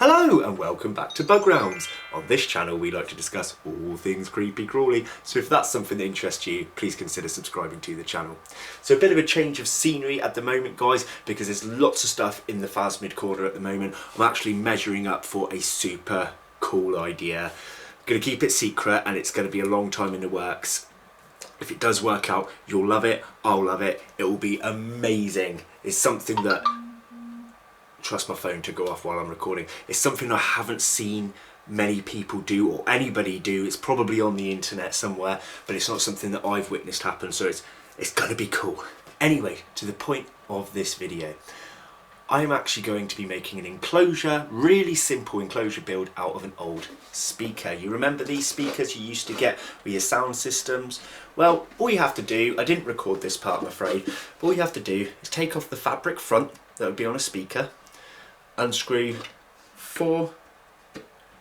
Hello and welcome back to Bug Rounds. On this channel we like to discuss all things creepy crawly, so if that's something that interests you, please consider subscribing to the channel. So a bit of a change of scenery at the moment, guys, because there's lots of stuff in the Phasmid corner at the moment. I'm actually measuring up for a super cool idea. I'm going to keep it secret and it's going to be a long time in the works. If it does work out, you'll love it, I'll love it, it will be amazing. It's something that, trust my phone to go off while I'm recording, it's something I haven't seen many people do or anybody do. It's probably on the internet somewhere, but it's not something that I've witnessed happen, so it's gonna be cool. Anyway, to the point of this video, I'm actually going to be making an enclosure, really simple enclosure build out of an old speaker. You remember these speakers you used to get with your sound systems? Well, all you have to do, I didn't record this part I'm afraid, but all you have to do is take off the fabric front that would be on a speaker, unscrew 4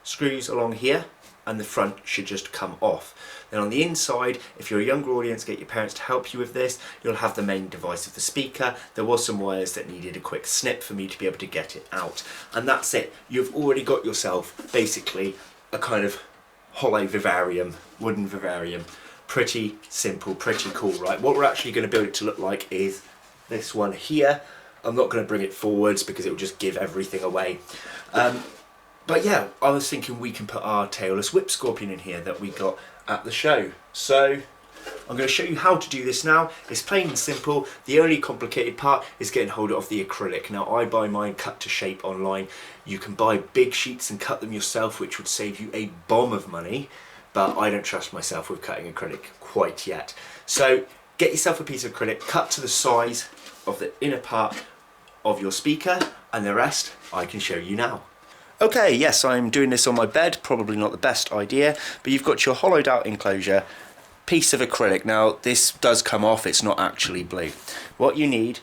screws along here, and the front should just come off. Then on the inside, if you're a younger audience, get your parents to help you with this, you'll have the main device of the speaker. There was some wires that needed a quick snip for me to be able to get it out. And that's it. You've already got yourself basically a kind of hollow vivarium, wooden vivarium. Pretty simple, pretty cool, right? What we're actually going to build it to look like is this one here. I'm not going to bring it forwards because it will just give everything away. But yeah, I was thinking we can put our tailless whip scorpion in here that we got at the show. So I'm going to show you how to do this now. It's plain and simple. The only complicated part is getting hold of the acrylic. Now I buy mine cut to shape online. You can buy big sheets and cut them yourself, which would save you a bomb of money. But I don't trust myself with cutting acrylic quite yet. So get yourself a piece of acrylic, cut to the size of the inner part of your speaker, and the rest I can show you now. Okay, yes, I'm doing this on my bed, probably not the best idea, but you've got your hollowed out enclosure, piece of acrylic. Now this does come off, it's not actually blue. What you need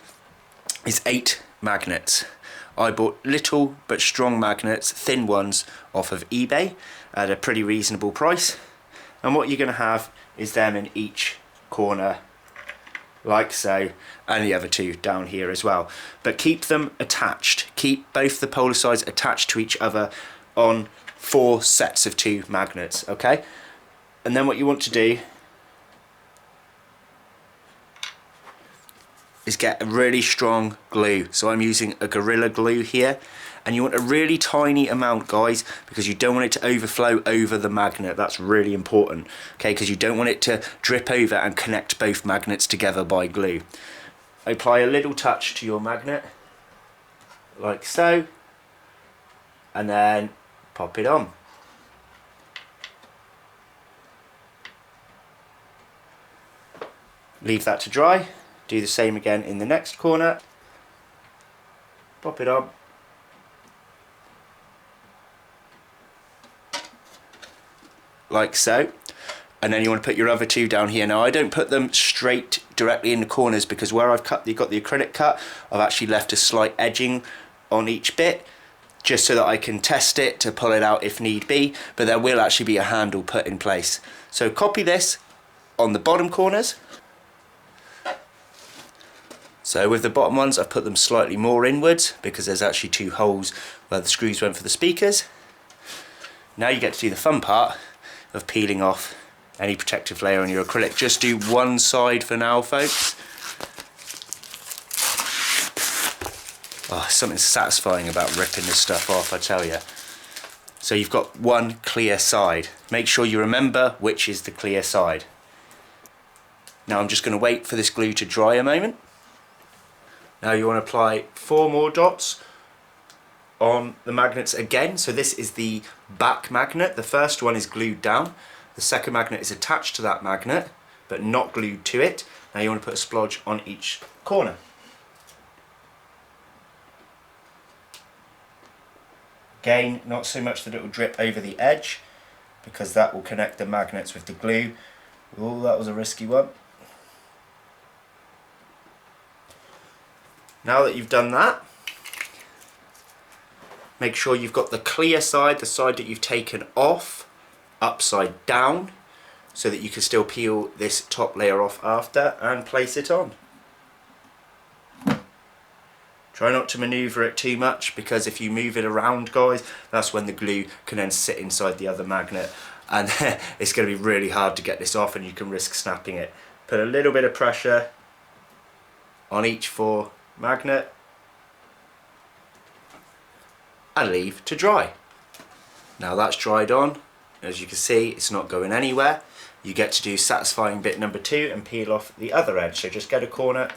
is 8 magnets. I bought little but strong magnets, thin ones, off of eBay at a pretty reasonable price, and what you're going to have is them in each corner like so, and the other 2 down here as well. But keep them attached. Keep both the polar sides attached to each other on 4 sets of 2 magnets, okay? And then what you want to do is get a really strong glue. So I'm using a Gorilla Glue here, and you want a really tiny amount, guys, because you don't want it to overflow over the magnet. That's really important, okay, because you don't want it to drip over and connect both magnets together by glue. Apply a little touch to your magnet like so, and then pop it on. Leave that to dry. Do the same again in the next corner. Pop it on. Like so. And then you want to put your other 2 down here. Now I don't put them straight directly in the corners because where I've got the acrylic cut, I've actually left a slight edging on each bit just so that I can test it to pull it out if need be, but there will actually be a handle put in place. So copy this on the bottom corners. So with the bottom ones I've put them slightly more inwards because there's actually 2 holes where the screws went for the speakers. Now you get to do the fun part of peeling off any protective layer on your acrylic. Just do one side for now, folks. Oh, something satisfying about ripping this stuff off, I tell you. So you've got one clear side. Make sure you remember which is the clear side. Now I'm just going to wait for this glue to dry a moment. Now you want to apply 4 more dots on the magnets again. So this is the back magnet. The first one is glued down. The second magnet is attached to that magnet but not glued to it. Now you want to put a splodge on each corner. Again, not so much that it will drip over the edge because that will connect the magnets with the glue. Oh, that was a risky one. Now that you've done that, make sure you've got the clear side, the side that you've taken off, upside down, so that you can still peel this top layer off after and place it on. Try not to manoeuvre it too much, because if you move it around, guys, that's when the glue can then sit inside the other magnet, and it's going to be really hard to get this off and you can risk snapping it. Put a little bit of pressure on each 4 magnet and leave to dry. Now that's dried on, as you can see it's not going anywhere. You get to do satisfying bit number 2 and peel off the other edge. So just get a corner,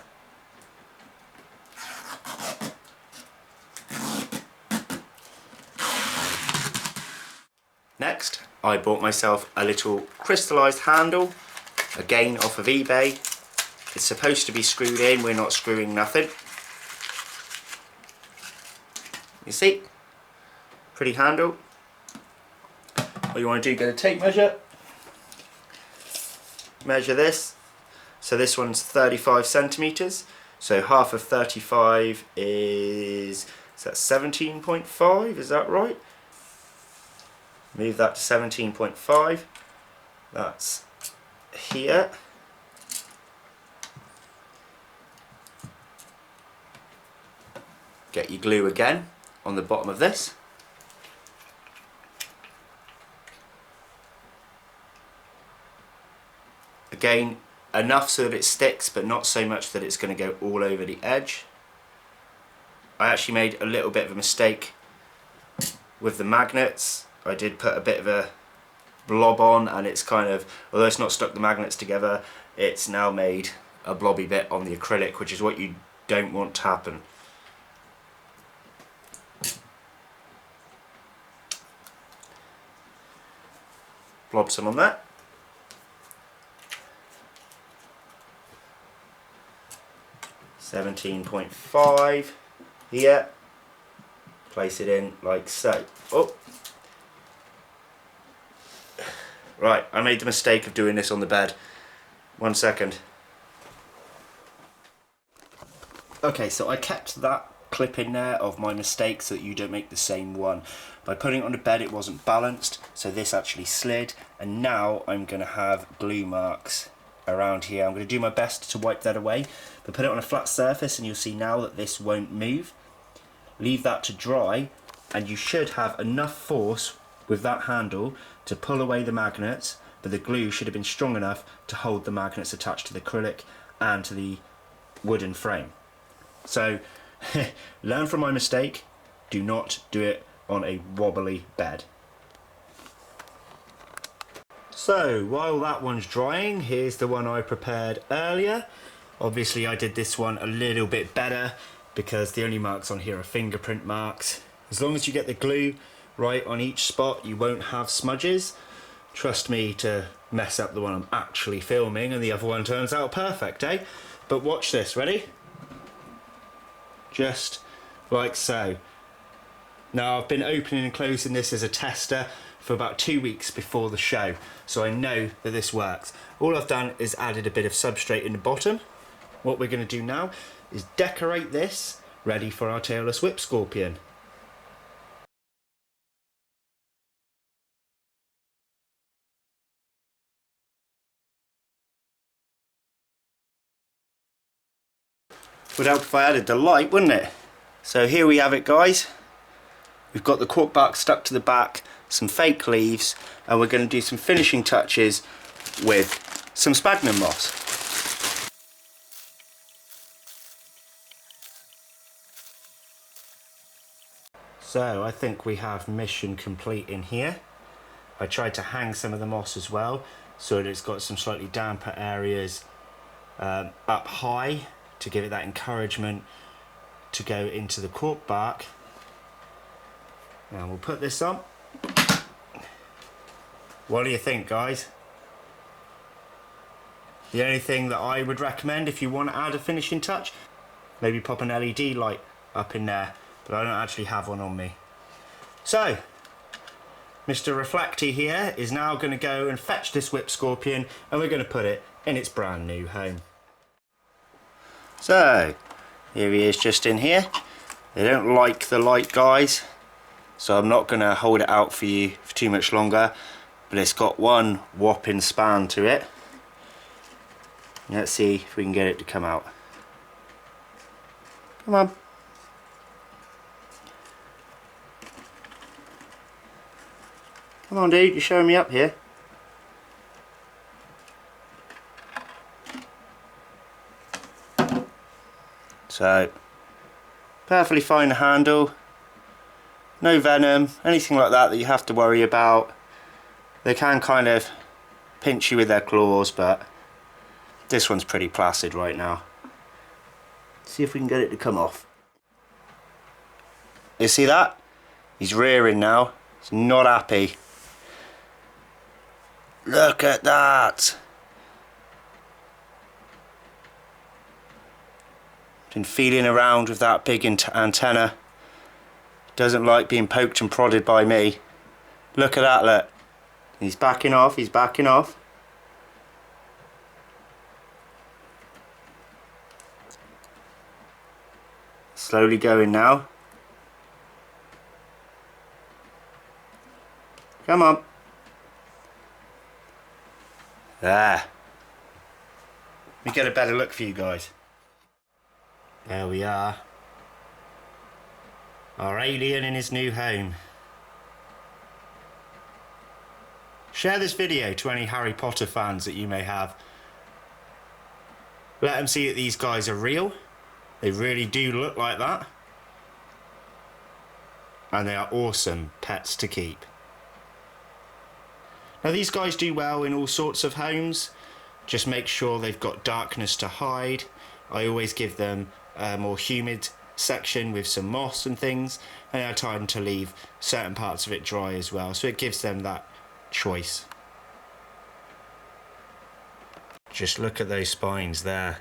next I bought myself a little crystallized handle, again off of eBay. It's supposed to be screwed in, we're not screwing nothing. You see, pretty handle. What you want to do, get a tape measure, measure this. So this one's 35 centimeters, so half of 35 is that 17.5, is that right? Move that to 17.5, that's here. Get your glue again on the bottom of this. Again, enough so that it sticks, but not so much that it's going to go all over the edge. I actually made a little bit of a mistake with the magnets. I did put a bit of a blob on, and it's kind of, although it's not stuck the magnets together, it's now made a blobby bit on the acrylic, which is what you don't want to happen. Blob some on that. $17.5 here. Place it in like so. Oh, right, I made the mistake of doing this on the bed. 1 second. Okay, so I kept that clip in there of my mistake so that you don't make the same one. By putting it on the bed it wasn't balanced, so this actually slid, and now I'm going to have glue marks around here. I'm going to do my best to wipe that away, but put it on a flat surface and you'll see now that this won't move. Leave that to dry and you should have enough force with that handle to pull away the magnets, but the glue should have been strong enough to hold the magnets attached to the acrylic and to the wooden frame. So learn from my mistake, do not do it on a wobbly bed. So while that one's drying, here's the one I prepared earlier. Obviously I did this one a little bit better because the only marks on here are fingerprint marks. As long as you get the glue right on each spot, you won't have smudges. Trust me to mess up the one I'm actually filming and the other one turns out perfect, eh? But watch this, ready? Just like so. Now I've been opening and closing this as a tester for about 2 weeks before the show, so I know that this works. All I've done is added a bit of substrate in the bottom. What we're going to do now is decorate this, ready for our tailless whip scorpion. Would help if I added the light, wouldn't it? So here we have it, guys. We've got the cork bark stuck to the back, some fake leaves, and we're going to do some finishing touches with some sphagnum moss. So I think we have mission complete in here. I tried to hang some of the moss as well, so that it's got some slightly damper areas up high to give it that encouragement to go into the cork bark. Now we'll put this on. What do you think, guys? The only thing that I would recommend if you want to add a finishing touch, maybe pop an LED light up in there, but I don't actually have one on me. So Mr. Reflecty here is now going to go and fetch this whip scorpion, and we're going to put it in its brand new home. So here he is, just in here. They don't like the light, guys, so I'm not going to hold it out for you for too much longer, but it's got one whopping span to it. Let's see if we can get it to come out. Come on. Come on dude, you're showing me up here. So, perfectly fine handle, no venom, anything like that you have to worry about. They can kind of pinch you with their claws, but this one's pretty placid right now. See if we can get it to come off. You see that? He's rearing now. He's not happy. Look at that! Been feeling around with that big antenna. Doesn't like being poked and prodded by me. Look at that, look. He's backing off, he's backing off. Slowly going now. Come on. There. Let me get a better look for you guys. There we are. Our alien in his new home. Share this video to any Harry Potter fans that you may have. Let them see that these guys are real. They really do look like that. And they are awesome pets to keep. Now these guys do well in all sorts of homes. Just make sure they've got darkness to hide. I always give them a more humid section with some moss and things, and I try to leave certain parts of it dry as well, so it gives them that choice. Just look at those spines there.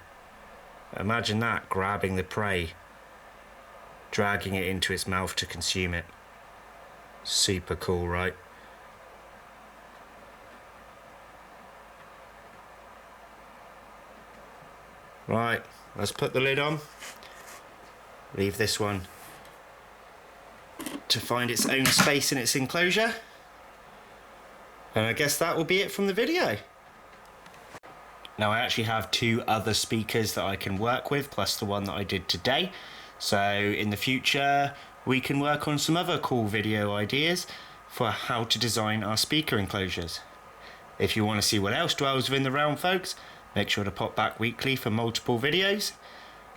Imagine that, grabbing the prey, dragging it into its mouth to consume it. Super cool, right? Right, let's put the lid on. Leave this one to find its own space in its enclosure. And I guess that will be it from the video. Now I actually have 2 other speakers that I can work with, plus the one that I did today. So in the future, we can work on some other cool video ideas for how to design our speaker enclosures. If you want to see what else dwells within the realm, folks, make sure to pop back weekly for multiple videos.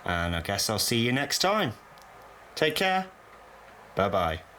And I guess I'll see you next time. Take care. Bye bye.